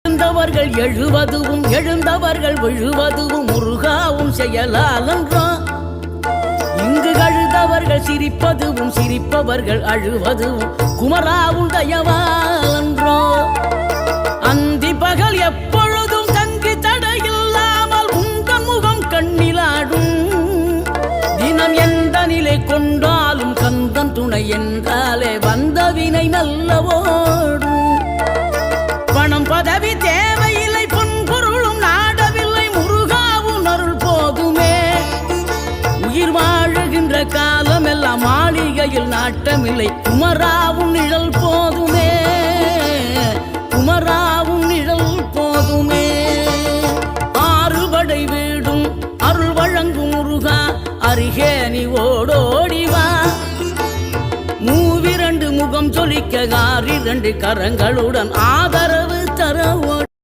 எழுந்தவர்கள் எழுவதுவும் எழுந்தவர்கள் விழுவதுவும் முருகாவும் செயலாலன்றோ. இங்கு அழுதவர்கள் சிரிப்பதுவும் சிரிப்பவர்கள் அழுவதுவும் குமராவும் தயவாலன்றோ. அந்தி பகல் எப்பொழுதும் தங்கி தடையில்லாமல் உங்கள் முகம் கண்ணிலாடும். தினம் எந்த நிலை கொண்டாலும் கந்தன் துணை என்றாலே வந்த வினை நல்லவோடும். பணம் பதவி தேவையில்லை பொன்பொருளும் நாடவில்லை முருகாவும் அருள் போதுமே. உயிர் வாழுகின்ற காலம் எல்லாம் மாளிகையில் நாட்டமில்லை குமராவும் நிழல் போதுமே. குமராவும் நிழல் போதுமே. ஆறுபடை வீடும் அருள் வழங்கும் முருகா அருகே நீ ஓடோடிவா. மூவிரண்டு முகம் சொலிக்க 6 கரங்களுடன் ஆதரவு தர